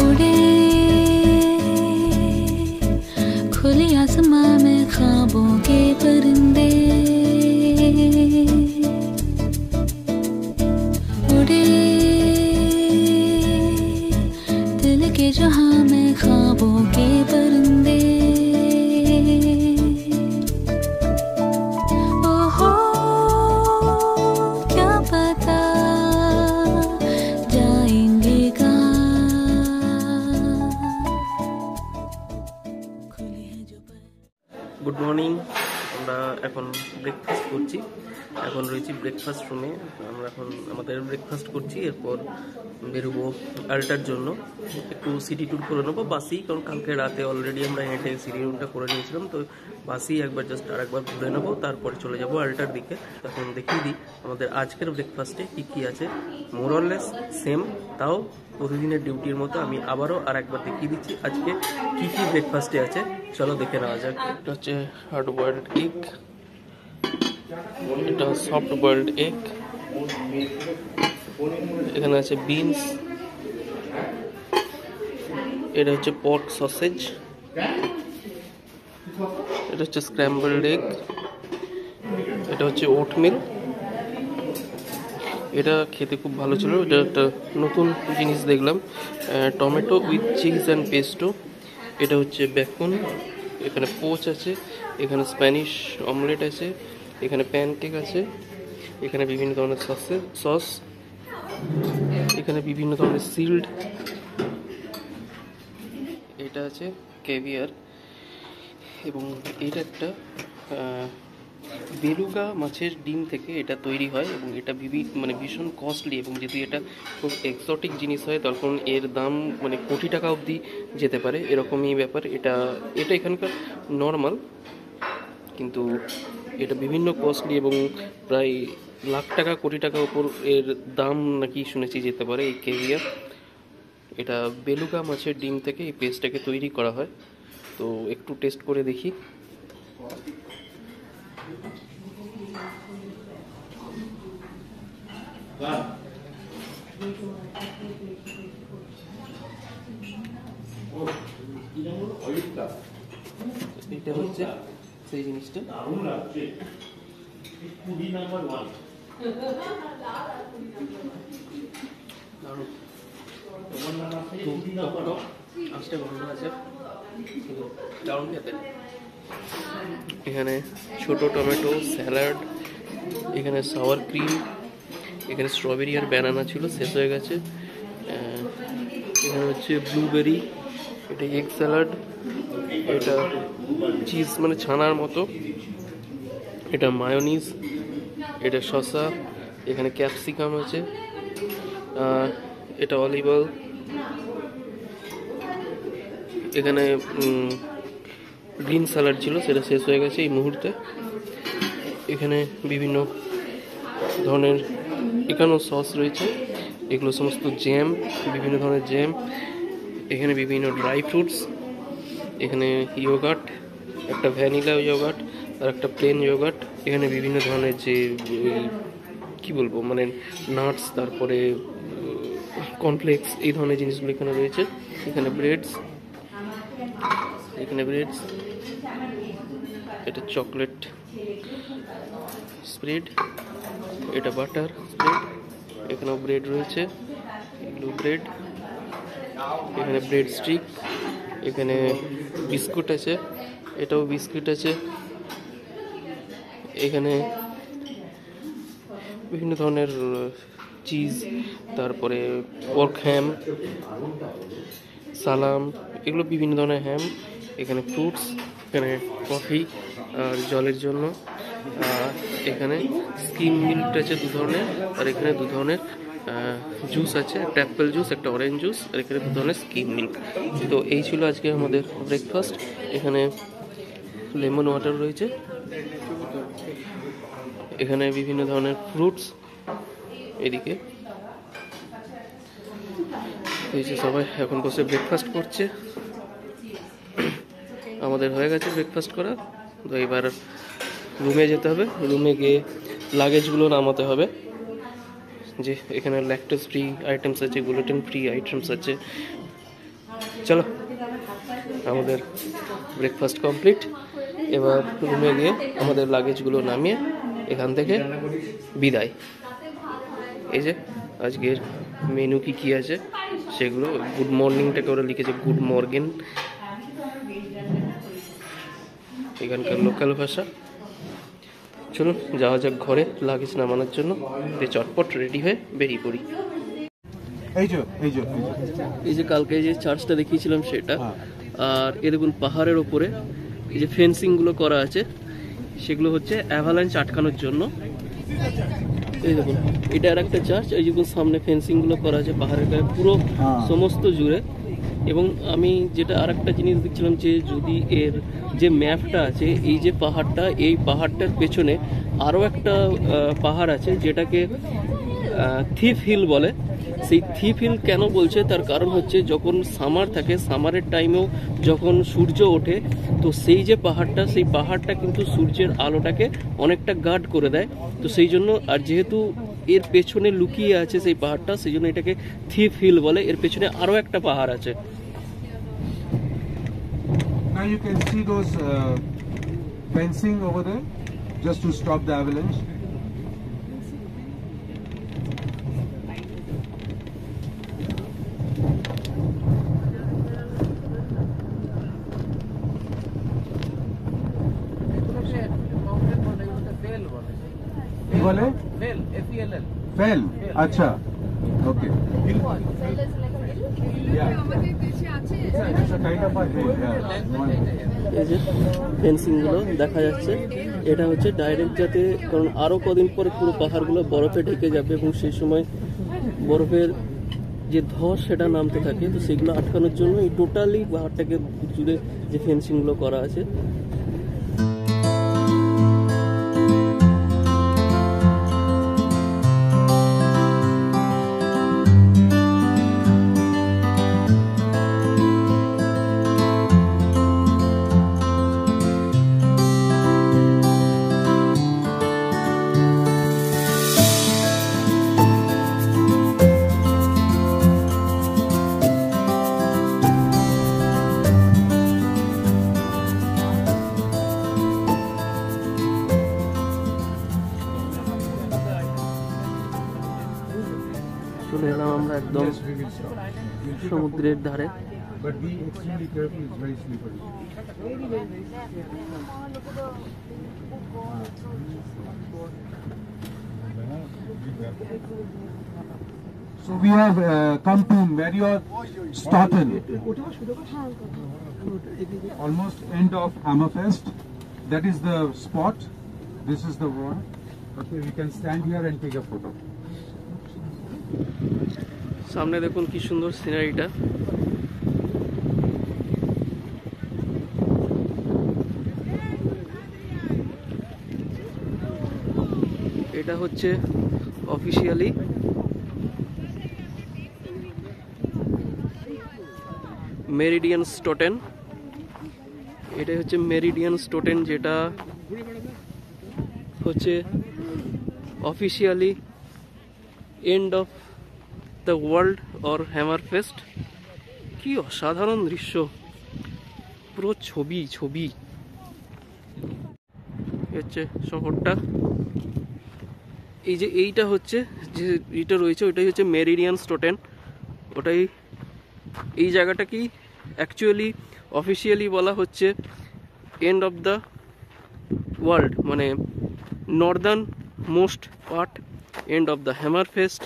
उड़े खुले आसमां में ख्वाबों के परिंदे, उड़े दिल के जहां में ख्वाबों के परिंदे। ओहो क्या पता जाएंगे गुड मर्निंग। আমরা এখন ব্রেকফাস্ট করছি, এখন রয়েছি ব্রেকফাস্ট রুমে। আমরা এখন আমাদের ব্রেকফাস্ট করছি, এরপর বেরোবো আল্টার জন্য। একটু সিটি ট্যুর করে নেবো বাসেই, কারণ কালকে রাতে অলরেডি আমরা হেঁটে সিটি ট্যুরটা করে নিয়েছিলাম, তো বাসেই একবার জাস্ট আরেকবার ঘুরে নেবো, তারপরে চলে যাবো আল্টার দিকে। এখন দেখিয়ে দিই আমাদের আজকের ব্রেকফাস্টে কী কী আছে। মোরলেস সেম, তাও প্রতিদিনের ডিউটির মতো আমি আবারও আর একবার দেখিয়ে দিচ্ছি আজকে কি কি ব্রেকফাস্টে আছে। চলো দেখে নেওয়া যাক। এটা হচ্ছে হার্ড বয়েলড এগ, এটা সফট বয়েলড এগ, এখানে আছে বিনস, এটা হচ্ছে পর্ক সসেজ, এটা হচ্ছে স্ক্র্যাম্বলড এগ, এটা হচ্ছে ওটমিল। এটা খেতে খুব ভালো ছিল, এটা একটা নতুন জিনিস দেখলাম, tomato with cheese and pesto. এটা হচ্ছে বেকন, এখানে পোচ আছে, এখানে স্প্যানিশ অমলেট আছে, এখানে প্যানকেক আছে, এখানে বিভিন্ন ধরনের সস, এখানে বিভিন্ন ধরনের সিল্ড, এটা আছে ক্যাভিয়ার, এবং এটা একটা বেলুগা মাছের ডিম থেকে এটা তৈরি হয়, এবং এটা ভীষণ কস্টলি, এবং যদি এটা খুব এক্সোটিক জিনিস হয় তখন এর দাম কোটি টাকা অবধি যেতে পারে, এরকমই ব্যাপার। এটা এখানকার নর্মাল, কিন্তু এটা বিভিন্ন কস্টলি এবং প্রায় লাখ টাকা কোটি টাকা উপর এর দাম নাকি শুনেছি যেতে পারে এই ক্যাভিয়ার। এটা বেলুগা মাছের ডিম থেকে এই পেস্টটাকে তৈরি করা হয়, তো একটু টেস্ট করে দেখি। এটা হচ্ছে সেই জিনিসটা, এখানে ছোট টমেটো স্যালাড, এখানে সাওয়ার ক্রিম, এখানে স্ট্রবেরি আর ব্যানানা ছিল, শেষ হয়ে গেছে। এখানে হচ্ছে ব্লুবেরি, এটা এগ স্যালাড, এটা চিজ ছানার মতো, এটা মায়োনিজ, এটা শসা, এখানে ক্যাপসিকাম আছে, এটা অলিভ অয়েল, এখানে গ্রিন স্যালাড ছিল, সেটা শেষ হয়ে গেছে এই মুহূর্তে। এখানে বিভিন্ন ধরনের এখানেও সস রয়েছে, এগুলো সমস্ত জ্যাম, বিভিন্ন ধরনের জ্যাম, এখানে বিভিন্ন ড্রাই ফ্রুটস, এখানে ইয়োগার্ট, একটা ভ্যানিলা ইয়োগার্ট আর একটা প্লেন ইয়োগার্ট, এখানে বিভিন্ন ধরনের যে কি বলবো নাটস, তারপরে কর্নফ্লেক্স, এই ধরনের জিনিসগুলো এখানে রয়েছে। এখানে ব্রেডস, এটা চকলেট স্প্রেড, এটা বাটার স্প্রেড, এখানেও ব্রেড রয়েছে, এগুলো ব্রেড, এখানে ব্রেড স্টিক, এখানে বিস্কুট আছে, এটাও বিস্কুট আছে, এখানে বিভিন্ন ধরনের চিজ, তারপরে পর্ক হ্যাম, সালাম, এগুলো বিভিন্ন ধরনের হ্যাম, এখানে ফ্রুটস, এখানে কফি আর জলের জন্য, এখানে স্কিম মিল্ক আছে 2 ধরনের, আর এখানে 2 ধরনের জুস আছে, একটা অ্যাপেল জুস, একটা অরেঞ্জ জুস, আর এখানে 2 ধরনের স্কিম মিল্ক। তো এই ছিল আজকে আমাদের ব্রেকফাস্ট। এখানে লেমন ওয়াটার রয়েছে, এখানে বিভিন্ন ধরনের ফ্রুটস, এদিকে সবাই এখন বসে ব্রেকফাস্ট করছে। আমাদের হয়ে গেছে ব্রেকফাস্ট করা, তো এবার রুমে যেতে হবে, রুমে গিয়ে লাগেজগুলো নামাতে হবে। যে এখানে ল্যাকটোজ ফ্রি আইটেমস আছে, গ্লুটেন ফ্রি আইটেমস আছে। চলো, আমাদের ব্রেকফাস্ট কমপ্লিট। এবার রুমে গিয়ে আমাদের লাগেজগুলো নামিয়ে এখান থেকে বিদায়। এই যে আজকের মেনু কি কি আছে সেগুলো, গুড মর্নিংটাকে ওরা লিখেছে গুড মর্গেন, এখানকার লোকাল ভাষা। চলুন যাওয়া যাক ঘরে লাগেজ নামানোর জন্য। চটপট রেডি হয়ে বেরিয়ে পড়ি। এই যে কালকে যে চার্চটা দেখিয়েছিলাম সেটা, আর এ দেখুন পাহাড়ের ওপরে এই যে ফেন্সিংগুলো করা আছে, সেগুলো হচ্ছে অ্যাভালাঞ্চ আটকানোর জন্য। এই দেখুন এটা আর একটা চার্চ, এই দেখুন সামনে ফেন্সিংগুলো করা আছে পাহাড়ের গায়ে পুরো সমস্ত জুড়ে। এবং আমি যেটা আর একটা জিনিস দেখছিলাম যে যদি এর যে ম্যাপটা আছে, এই যে পাহাড়টা, এই পাহাড়টার পেছনে আরও একটা পাহাড় আছে যেটাকে থিফ হিল বলে। সেই থিফ হিল কেন বলছে তার কারণ হচ্ছে যখন সামার থাকে, সামারের টাইমেও যখন সূর্য ওঠে, তো সেই যে পাহাড়টা, সেই পাহাড়টা কিন্তু সূর্যের আলোটাকে অনেকটা গার্ড করে দেয়। তো সেই জন্য, আর যেহেতু এর পেছনে লুকিয়ে আছে সেই পাহাড়টা, সেই জন্য এটাকে থিফ হিল বলে। এর পেছনে আরও একটা পাহাড় আছে। Now you can see those fencing over there just to stop the avalanche. बोले फेल FELL फेल अच्छा ओके এই যে ফেন্সিংগুলো দেখা যাচ্ছে, এটা হচ্ছে ডাইরেক্ট যাতে, কারণ আরও কদিন পরে পুরো পাহাড়গুলো বরফে ঢেকে যাবে এবং সেই সময় বরফের যে ধস সেটা নামতে থাকে, তো সেগুলো আটকানোর জন্য এই টোটালি পাহাড়টাকে জুড়ে যে ফেন্সিংগুলো করা আছে। চলে এলাম আমরা একদম সমুদ্রের ধারে। But be extremely careful, it's very slippery. So we have come to Marriott Stoughton, almost end of Hammerfest. That is the spot. This is the one. Okay, we can stand here and take a photo. সামনে দেখুন কি সুন্দর সিনারিটা। এটা হচ্ছে officially Meridien স্টোটেন। এটাই হচ্ছে Meridien স্টোটেন, যেটা হচ্ছে officially end of the world or Hammerfest. কি অসাধারণ দৃশ্য, পুরো ছবি ছবি। হচ্ছে শহরটা, এই যে এইটা হচ্ছে যে এটা রয়েছে ওইটাই হচ্ছে মেরিডিয়ান স্টোটেন। ওটাই, এই জায়গাটা কি অ্যাকচুয়ালি অফিসিয়ালি বলা হচ্ছে এন্ড অফ দ্য ওয়ার্ল্ড, মানে northern most part, end of the Hammerfest.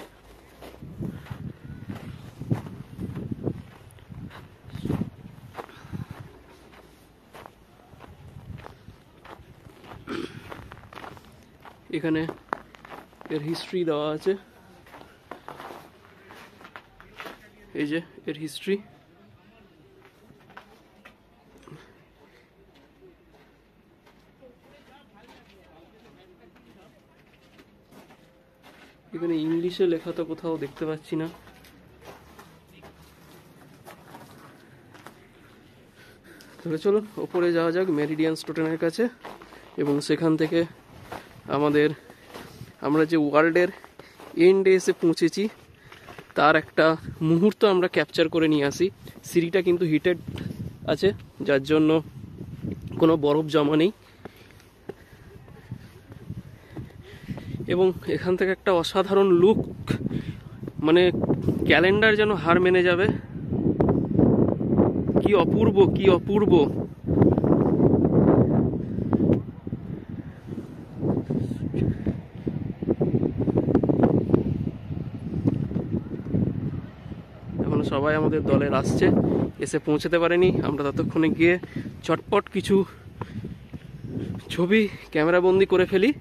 এখানে এর হিস্ট্রি দেওয়া আছে, এই যে এর হিস্ট্রি। এখানে ইংলিশে লেখা তো কোথাও দেখতে পাচ্ছি না। তাহলে চলো ওপরে যাওয়া যাক মেরিডিয়ান স্টোটেনের কাছে, এবং সেখান থেকে আমরা যে ওয়ার্ল্ডের এন্ডে এসে পৌঁছেছি, তার একটা মুহূর্ত আমরা ক্যাপচার করে নিয়ে আসি। সিঁড়িটা কিন্তু হিটেড আছে, যার জন্য কোনো বরফ জমা নেই, এবং এখান থেকে একটা অসাধারণ লুক, মানে ক্যালেন্ডার যেন হার মেনে যাবে। কি অপূর্ব, কি অপূর্ব। এখন সবাই আমাদের দলের আসছে, এসে পৌঁছাতে পারেনি। আমরা ততক্ষণে গিয়ে চটপট কিছু ছবি ক্যামেরা বন্দি করে ফেলি।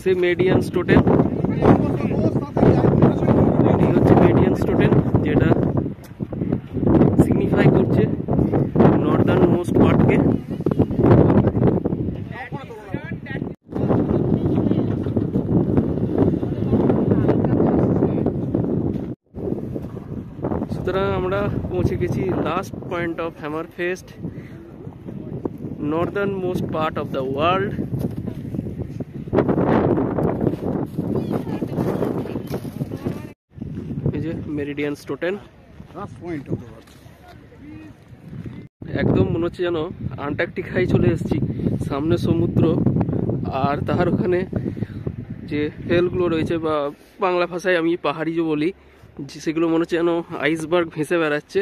সে মেডিয়ান টোটেম, এই হচ্ছে মেডিয়ান টোটেম, যেটা সিগনিফাই করছে নর্দার্ন মোস্ট পার্টকে। সুতরাং আমরা পৌঁছে গেছি last point of Hammerfest, northern most part of the world. এই যে মেরিডিয়ান স্টোটেন, একদম মনে হচ্ছে যেন আন্টার্কটিকায় চলে এসেছি। সামনে সমুদ্র, আর তার ওখানে যে হেলগুলো রয়েছে, বা বাংলা ভাষায় আমি পাহাড়ি যে বলি, সেগুলো মনে হচ্ছে যেন আইসবার্গ ভেসে বেড়াচ্ছে।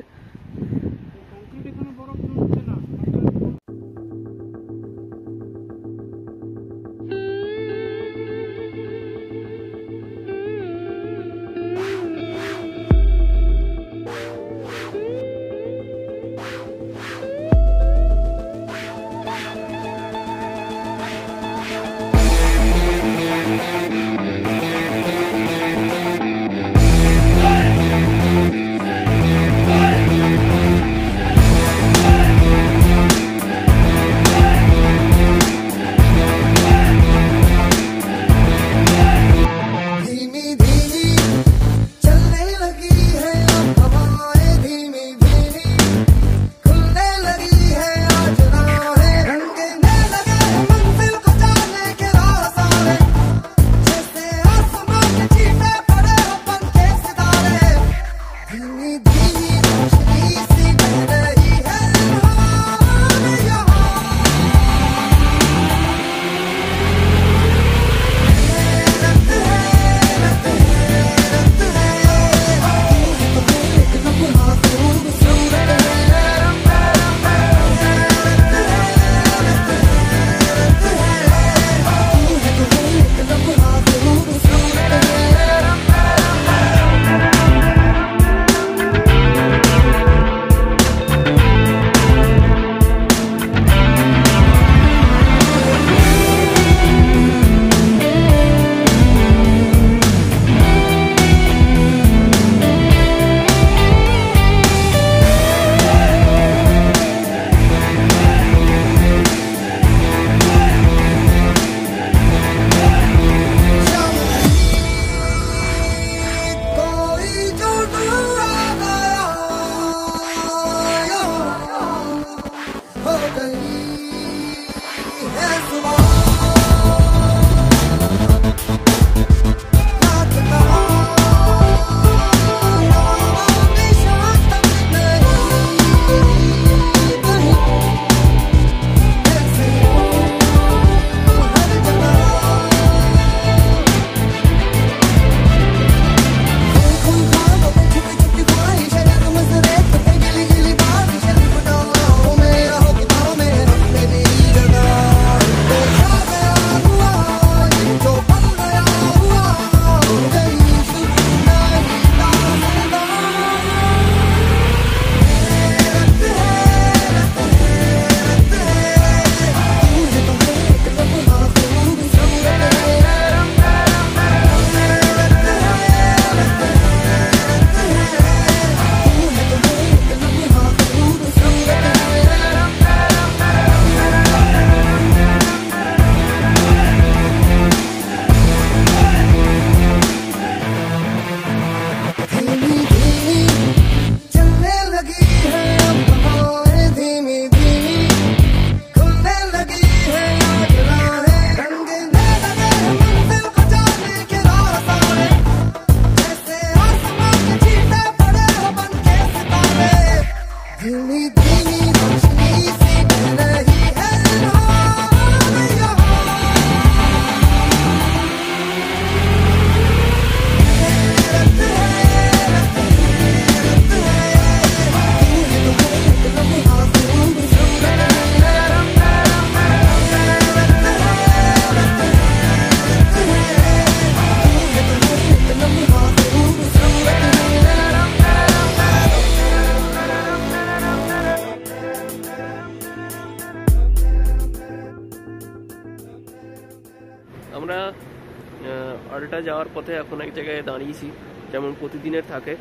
আলটা যাওয়ার পথে এখন এক জায়গায় দাঁড়িয়েছি, যেমন প্রতিদিনের থাকে।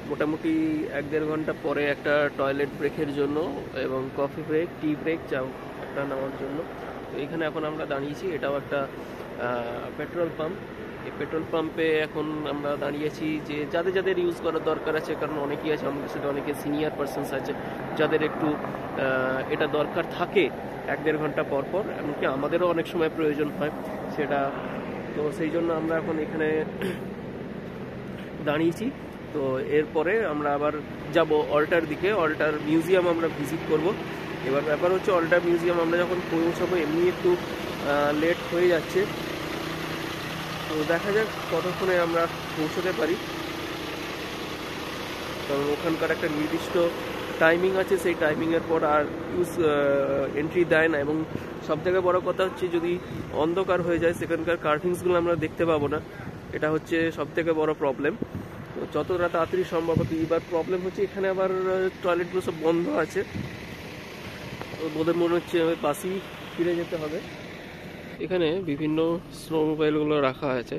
মোটামুটি 1-1.5 ঘন্টা পরে একটা টয়লেট ব্রেকের জন্য এবং কফি ব্রেক, টি ব্রেক চাও একটা নেওয়ার জন্য। তো এখানে এখন আমরা দাঁড়িয়েছি, এটাও একটা পেট্রোল পাম্প। এই পেট্রোল পাম্পে এখন আমরা দাঁড়িয়েছি যে যাদের যাদের ইউজ করার দরকার আছে, কারণ অনেকেই আছে আমাদের সাথে, অনেকে সিনিয়র পারসনস আছে যাদের একটু এটা দরকার থাকে 1-1.5 ঘন্টা পর পর, এমনকি আমাদেরও অনেক সময় প্রয়োজন হয় সেটা। তো সেই জন্য আমরা এখন এখানে দাঁড়িয়েছি। তো এরপরে আমরা আবার যাব অল্টার দিকে, অল্টার মিউজিয়াম আমরা ভিজিট করব। এবার ব্যাপার হচ্ছে অল্টার মিউজিয়াম আমরা যখন পৌঁছাবো এমনি একটু লেট হয়ে যাচ্ছে, তো দেখা যাক কতক্ষণে আমরা পৌঁছতে পারি, কারণ ওখানকার একটা নির্দিষ্ট টাইমিং আছে, সেই টাইমিংয়ের পর আর এন্ট্রি দেয় না। এবং সব থেকে বড় কথা হচ্ছে যদি অন্ধকার হয়ে যায় সেখানকার কার্ভিংসগুলো আমরা দেখতে পাবো না, এটা হচ্ছে সব থেকে বড় প্রবলেম। তো যতটা তাড়াতাড়ি সম্ভব। এবার প্রবলেম হচ্ছে এখানে আবার টয়লেটগুলো সব বন্ধ আছে, বোধহয় মনে হচ্ছে বাসেই ফিরে যেতে হবে। এখানে বিভিন্ন স্নো মোবাইলগুলো রাখা আছে,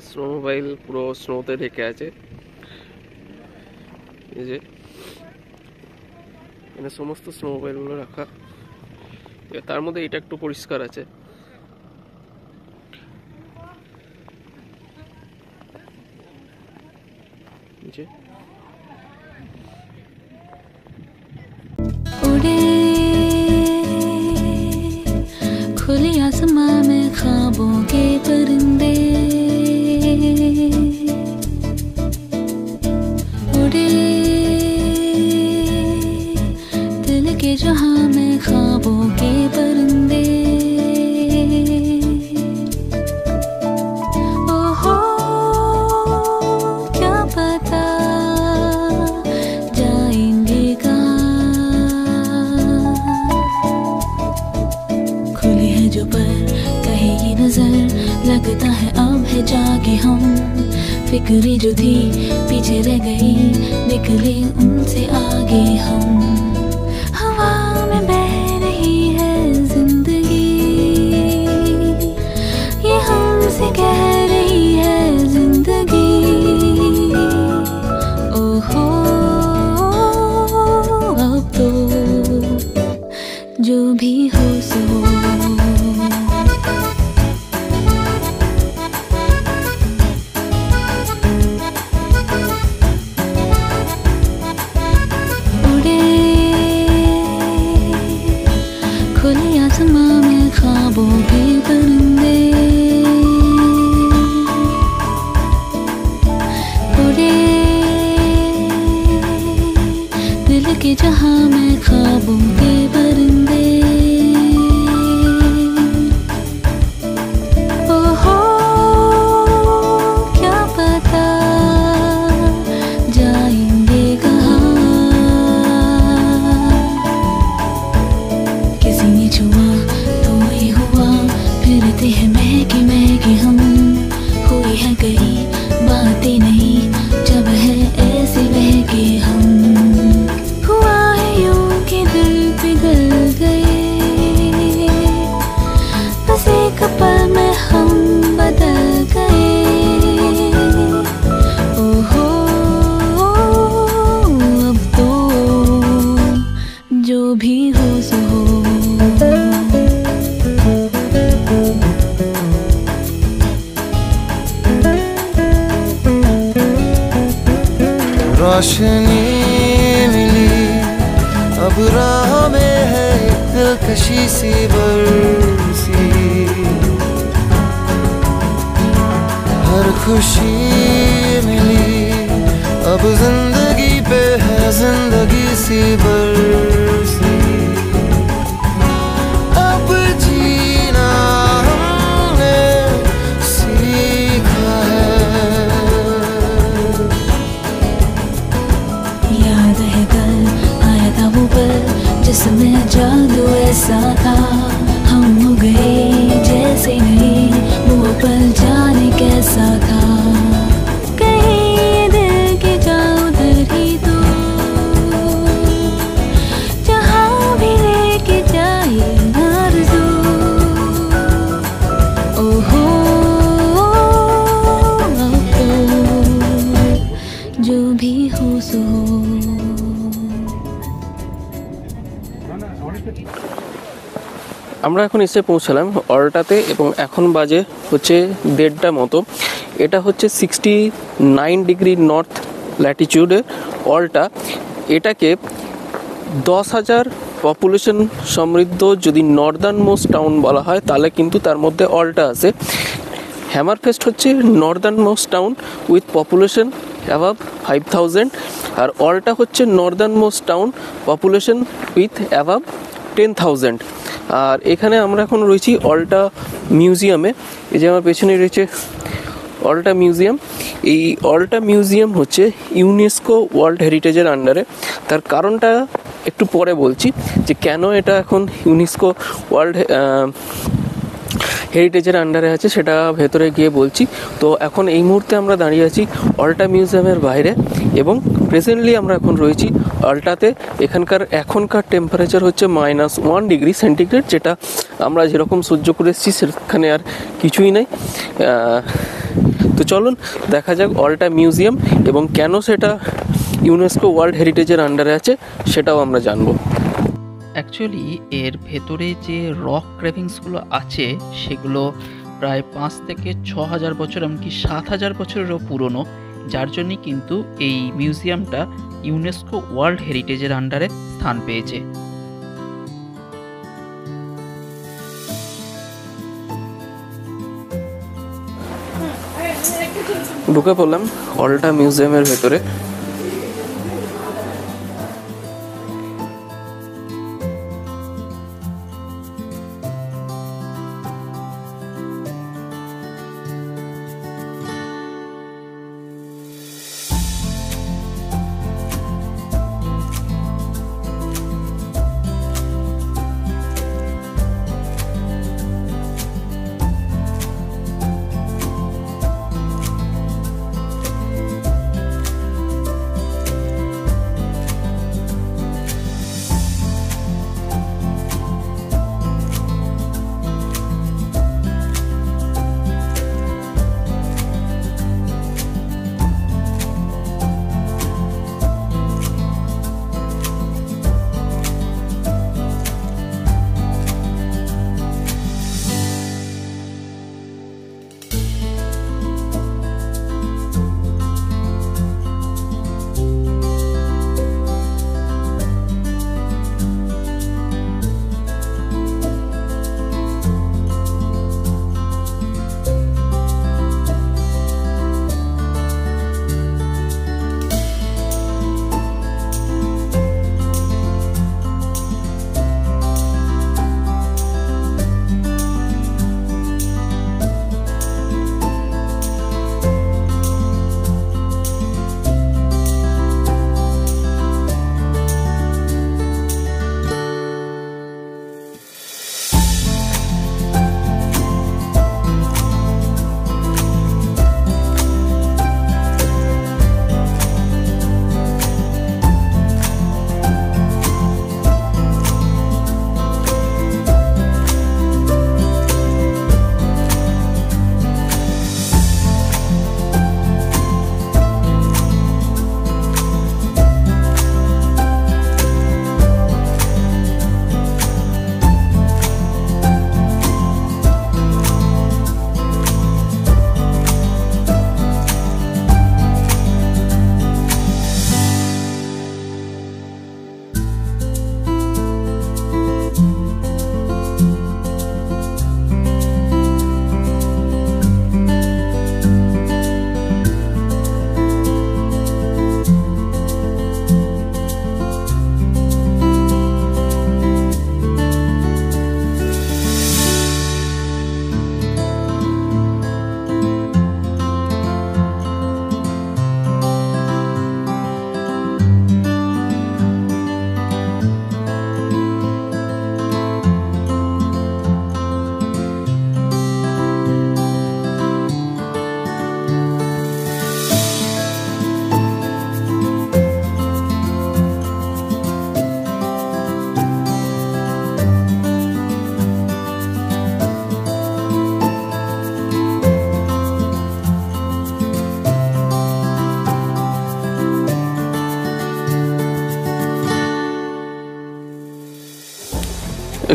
স্নো মোবাইল পুরো স্নোতে ঢেকে আছে। এই যে এখানে সমস্ত স্নো মোবাইলগুলো রাখা, তার মধ্যে এটা একটু পরিষ্কার আছে। उड़े खुले आसमां में ख्वाबों के परिंदे, उड़े दिल के जहां में ख्वाबों के परिंदे। ओहो क्या पता जाएंगे जो पर कहे ये नजर, लगता है अब है जागे हम। फिक्रें जो थी पीछे रह गई, निकले उनसे आगे हम। हवा में बह रही है जिंदगी, ये हमसे कह रही है जिंदगी। ओहो अब तो जो भी हो सो ख्वाबों के परिंदे, उड़े दिल के जहां में ख्वाबों के परिंदे। ओहो क्या पता जाएंगे कहाँ, किसी ने छुआ फिरते हैं महके महके हम। हुई है कई बातें नहीं जब है ऐसे बहके हम। हुआ है यूं कि दिल पिघल गए, बस एक पल में हम बदल गए। ओहो अब तो जो भी हो सो हो। रोशनी मिली अब राह में है दिलकशी सी बरसी, हर खुशी मिली अब जिंदगी पे है जिंदगी सी बरसी। अब जीना हमने सीखा है, याद है कल आया था वो पल जिसमें जादू ऐसा था। हम हो गए जैसे नहीं, वो पल जाने कैसा था। कहीं दिल के जाओ उधर ही तो, जहाँ भी लेके जाए आरज़ू। ओहो আমরা এখন এসে পৌঁছালাম অলটাতে এবং এখন বাজে হচ্ছে 1:30 মতো। এটা হচ্ছে 69 ডিগ্রি নর্থ ল্যাটিটিউডে অলটা। এটাকে 10,000 পপুলেশন সমৃদ্ধ যদি নর্দার্ন মোস্ট টাউন বলা হয় তাহলে কিন্তু তার মধ্যে অলটা আছে। হ্যামারফেস্ট হচ্ছে Northern most town with population above 5,000, আর অলটা হচ্ছে Northern most town population with above 10,000। আর এখানে আমরা এখন রয়েছি অলটা মিউজিয়ামে। এই যে আমার পেছনে রয়েছে অলটা মিউজিয়াম। এই অলটা মিউজিয়াম হচ্ছে ইউনেস্কো ওয়ার্ল্ড হেরিটেজের আন্ডারে। তার কারণটা একটু পরে বলছি যে কেন এটা এখন ইউনেস্কো ওয়ার্ল্ড হেরিটেজের আন্ডারে আছে, সেটা ভেতরে গিয়ে বলছি। তো এখন এই মুহূর্তে আমরা দাঁড়িয়ে আছি অলটা মিউজিয়ামের বাইরে এবং প্রেজেন্টলি আমরা এখন রয়েছি অলটাতে। এখনকার টেম্পারেচার হচ্ছে -1 ডিগ্রি সেন্টিগ্রেড, যেটা আমরা যেরকম সহ্য করে এসেছি সেখানে আর কিছুই নেই। তো চলুন দেখা যাক অলটা মিউজিয়াম এবং কেন সেটা ইউনেস্কো ওয়ার্ল্ড হেরিটেজের আন্ডারে আছে সেটাও আমরা জানবো। অ্যাকচুয়ালি এর ভেতরে যে রক ক্রেভিংসগুলো আছে সেগুলো প্রায় 5 থেকে 6,000 বছর, এমনকি 7,000 বছরেরও পুরনো, যার জন্যই কিন্তু এই মিউজিয়ামটা ইউনেস্কো ওয়ার্ল্ড হেরিটেজের আন্ডারে স্থান পেয়েছে। ঢুকে পড়লাম অলটা মিউজিয়ামের ভেতরে।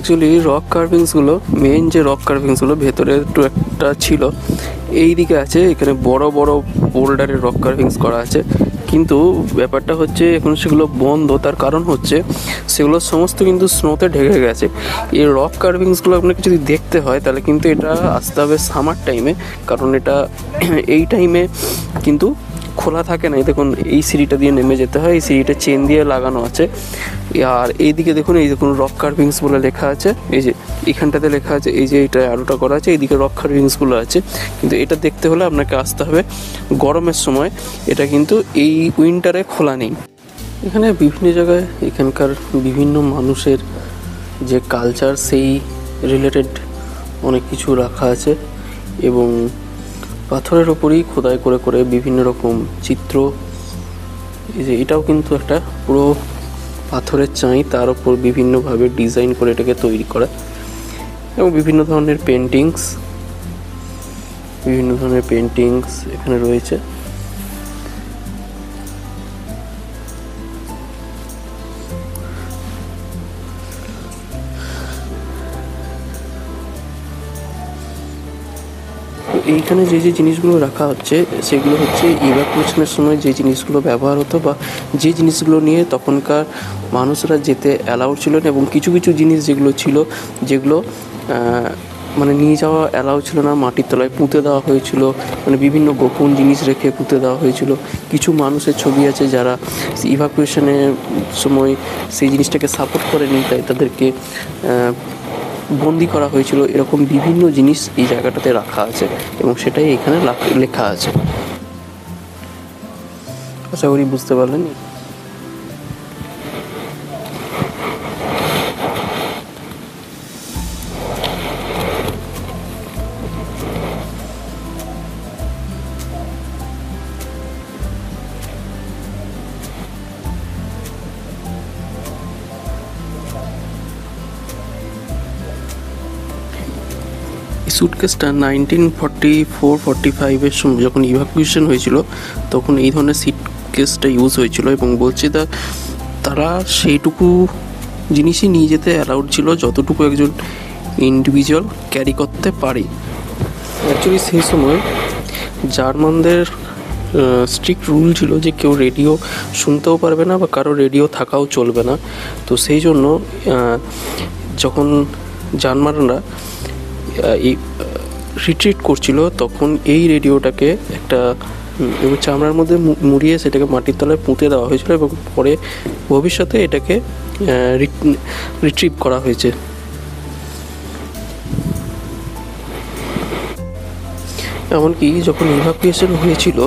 অ্যাকচুয়ালি রক কার্ভিংসগুলো, মেইন যে রক কার্ভিংসগুলো ভেতরে একটু একটা ছিল, এই দিকে আছে, এখানে বড় বড় বোল্ডারের রক কার্ভিংস করা আছে। কিন্তু ব্যাপারটা হচ্ছে এখন সেগুলো বন্ধ, তার কারণ হচ্ছে সেগুলো সমস্ত কিন্তু স্নোতে ঢেকে গেছে। এই রক কার্ভিংসগুলো আপনাকে যদি দেখতে হয় তাহলে কিন্তু এটা আসতে হবে সামার টাইমে, কারণ এটা এই টাইমে কিন্তু খোলা থাকে না। দেখুন এই সিঁড়িটা দিয়ে নেমে যেতে হয়, এই সিঁড়িটা চেন দিয়ে লাগানো আছে। আর এইদিকে দেখুন, এই দেখুন রক কার্ভিংস বলে লেখা আছে, এই যে এখানটাতে লেখা আছে, এই যে এটা আরোটা করা আছে, এইদিকে রক কার্ভিংসগুলো আছে। কিন্তু এটা দেখতে হলে আপনাকে আসতে হবে গরমের সময়, এটা কিন্তু এই উইন্টারে খোলা নেই। এখানে বিভিন্ন জায়গায় এখানকার বিভিন্ন মানুষের যে কালচার সেই রিলেটেড অনেক কিছু রাখা আছে, এবং পাথরের ওপরেই খোদাই করে করে বিভিন্ন রকম চিত্র। এই যে এটাও কিন্তু একটা পুরো পাথরের চাই, তার ওপর বিভিন্নভাবে ডিজাইন করে এটাকে তৈরি করা, এবং বিভিন্ন ধরনের পেন্টিংস এখানে রয়েছে। এইখানে যে যে জিনিসগুলো রাখা হচ্ছে সেগুলো হচ্ছে ইভাকুয়েশনের সময় যে জিনিসগুলো ব্যবহার হতো, বা যে জিনিসগুলো নিয়ে তখনকার মানুষরা যেতে অ্যালাউড ছিল না, এবং কিছু কিছু জিনিস যেগুলো ছিল যেগুলো মানে নিয়ে যাওয়া অ্যালাউ ছিল না, মাটির তলায় পুঁতে দেওয়া হয়েছিল, মানে বিভিন্ন গোপন জিনিস রেখে পুঁতে দেওয়া হয়েছিল। কিছু মানুষের ছবি আছে যারা ইভাকুয়েশনের সময় সেই জিনিসটাকে সাপোর্ট করেনি, তাই তাদেরকে বন্দি করা হয়েছিল। এরকম বিভিন্ন জিনিস এই জায়গাটাতে রাখা আছে, এবং সেটাই এখানে লেখা আছে। আশা করি বুঝতে পারলেন। সুটকেসটা 1944-45-এর সময় যখন ইভাকুয়েশন হয়েছিল তখন এই ধরনের সুটকেসটা ইউজ হয়েছিল, এবং বলছে তারা সেইটুকু জিনিসই নিয়ে যেতে অ্যালাউড ছিল যতটুকু একজন ইন্ডিভিজুয়াল ক্যারি করতে পারে। অ্যাকচুয়ালি সেই সময় জার্মানদের স্ট্রিক্ট রুল ছিল যে কেউ রেডিও শুনতেও পারবে না, বা কারো রেডিও থাকাও চলবে না। তো সেই জন্য যখন জার্মানরা রিট্রিট করছিল তখন এই রেডিওটাকে একটা চামড়ার মধ্যে মুড়িয়ে সেটাকে মাটির তলায় পুঁতে দেওয়া হয়েছিল, এবং পরে ভবিষ্যতে এটাকে রিট্রিভ করা হয়েছে। এমনকি যখন ইভাকুয়েশন হয়েছিল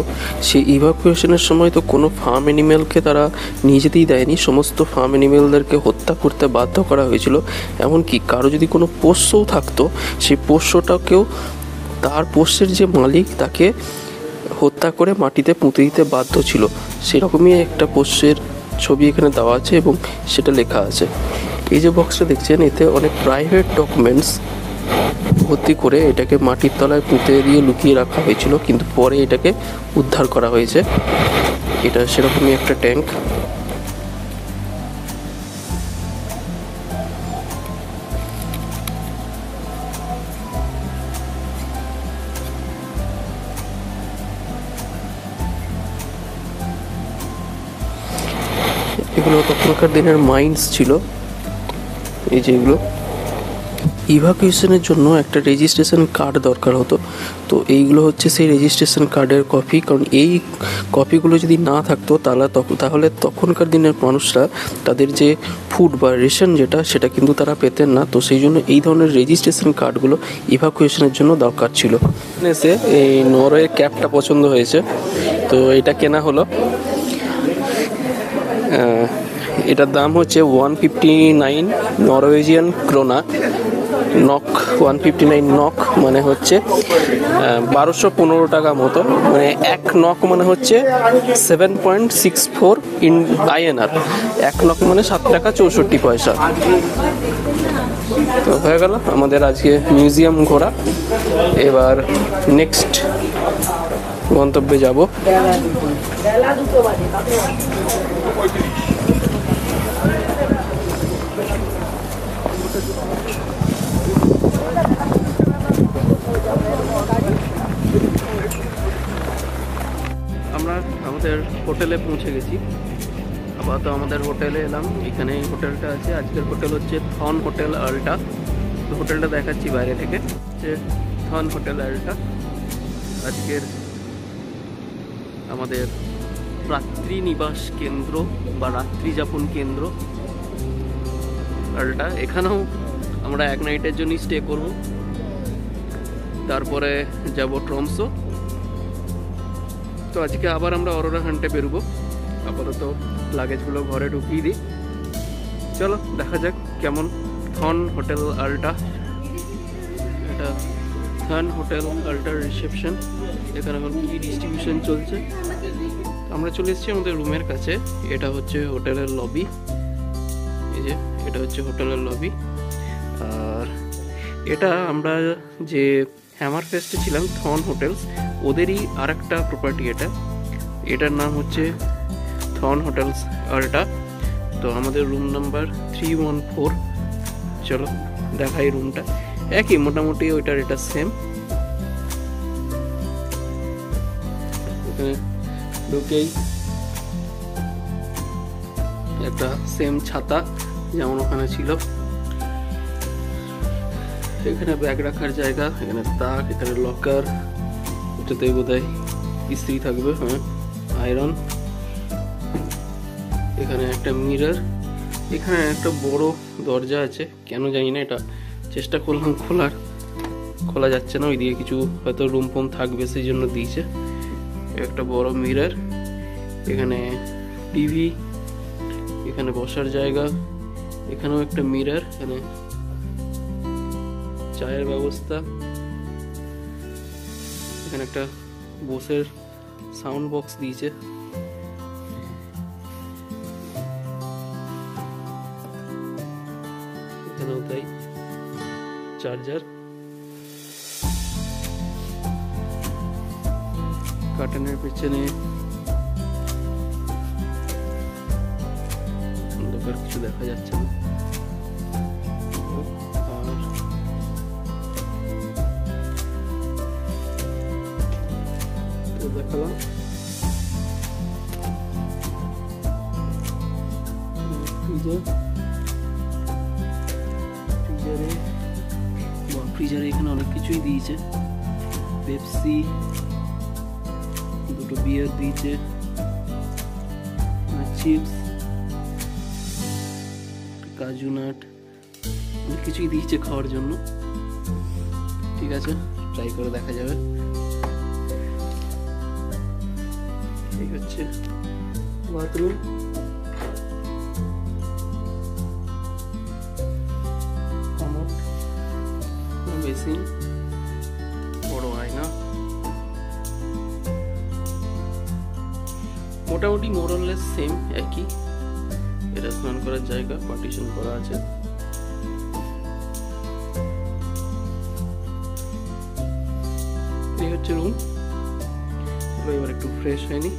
সেই ইভাকুয়েশনের সময় তো কোনো ফার্ম অ্যানিম্যালকে তারা নিয়ে যেতেই দেয়নি, সমস্ত ফার্ম অ্যানিম্যালদেরকে হত্যা করতে বাধ্য করা হয়েছিল। এমনকি কারো যদি কোনো পোষ্যও থাকতো সেই পোষ্যটাকেও তার পোষ্যের যে মালিক তাকে হত্যা করে মাটিতে পুঁতে দিতে বাধ্য ছিল। সেরকমই একটা পোষ্যের ছবি এখানে দেওয়া আছে, এবং সেটা লেখা আছে। এই যে বক্সটা দেখছেন এতে অনেক প্রাইভেট ডকুমেন্টস ভর্তি করে এটাকে মাটির তলায় পুঁতে দিয়ে লুকিয়ে রাখা হয়েছিল, কিন্তু পরে এটাকে উদ্ধার করা হয়েছে। এটা সেরকমই একটা ট্যাঙ্ক। এগুলো তখনকার দিনের মাইন্স ছিল। এই যে এগুলো ইভাকুয়েশনের জন্য একটা রেজিস্ট্রেশন কার্ড দরকার হতো, তো এইগুলো হচ্ছে সেই রেজিস্ট্রেশন কার্ডের কপি। কারণ এই কপিগুলো যদি না থাকতো তাহলে তখনকার দিনের মানুষরা তাদের যে ফুড বা রেশন সেটা কিন্তু তারা পেতেন না। তো সেই জন্য এই ধরনের রেজিস্ট্রেশন কার্ডগুলো ইভাকুয়েশনের জন্য দরকার ছিল। এসে এই নরওয়ের ক্যাপটা পছন্দ হয়েছে, তো এটা কেনা হলো। এটার দাম হচ্ছে 159 নরওয়েজিয়ান ক্রোনা। নক 159 নক মানে হচ্ছে 1215 টাকা মতো, মানে এক নক মানে হচ্ছে 7.64 INR। এক নক মানে 7 টাকা 64 পয়সা। তো হয়ে গেল আমাদের আজকে মিউজিয়াম ঘোরা। এবার নেক্সট গন্তব্যে যাব। আমাদের হোটেলে পৌঁছে গেছি। আপাতত আমাদের হোটেলে এলাম। এখানে হোটেলটা আছে, আজকের হোটেল হচ্ছে থন হোটেল আল্টা। তো হোটেলটা দেখাচ্ছি বাইরে থেকে, হচ্ছে থন হোটেল আল্টা। আজকের আমাদের রাত্রি নিবাস কেন্দ্র বা রাত্রি যাপন কেন্দ্র আল্টা। এখানেও আমরা এক নাইটের জন্য স্টে করব, তারপরে যাব ট্রমসো। তো আজকে আবার আমরা অরোরা হান্টে বেরোবো। আপাতত লাগেজগুলো ঘরে ঢুকিয়ে দিই। চলো দেখা যাক কেমন থন হোটেল আল্টা। এটা থন হোটেল আল্টার রিসেপশন। এখানে এখন কি ডিস্ট্রিবিউশন চলছে। আমরা চলে এসেছি আমাদের রুমের কাছে। এটা হচ্ছে হোটেলের লবি। এই যে এটা হচ্ছে হোটেলের লবি। আর এটা আমরা যে হ্যামার ফেস্টে ছিলাম থন হোটেলস, ওদেরই আর একটা প্রপার্টি এটা। এটার নাম হচ্ছে থন হোটেলস আল্টা। তো আমাদের রুম নাম্বার 314। চলো দেখাই রুমটা। একই মোটামুটি ওইটার এটা সেম। এখানে ঢুকেই একটা সেম ছাতা যেমন ওখানে ছিল। এখানে ব্যাগ রাখার জায়গা, এখানে তাক, এখানে লকার, এটাতে বোধহয় ইস্ত্রি থাকবে, হ্যাঁ আয়রন। এখানে একটা মিরর, এখানে একটা বড় দরজা আছে, কেন জানি না, এটা চেষ্টা করলাম খোলা যাচ্ছে না। ওইদিকে কিছু হয়তো রুম ফোম থাকবে সেই জন্য দিয়েছে। একটা বড় মিরর, এখানে টিভি, এখানে বসার জায়গা, এখানেও একটা মিরর, এখানে চায়ের ব্যবস্থা, এখানে একটা বোসের সাউন্ড বক্স দিয়েছে। এখানেও তাই চার্জার। কার্টেনের পেছনে অন্ধকার, কিছু দেখা যাচ্ছে না। আর দেখালাম ফ্রিজারে এখানে অনেক কিছুই দিয়েছে। পেপসি, দুটো বিয়ার দিয়েছে, চিপস, কাজু নাট, অনেক কিছুই দিয়েছে খাওয়ার জন্য। ঠিক আছে, ট্রাই করে দেখা যাবে। এই হচ্ছে বাথরুম। বেসিন, বড় আয়না, মোটামুটি মোরলেস সেম একই। এটা স্নান করার জায়গা, পার্টিশন করা আছে। এই হচ্ছে রুম। এবার একটু ফ্রেশ হয়নি।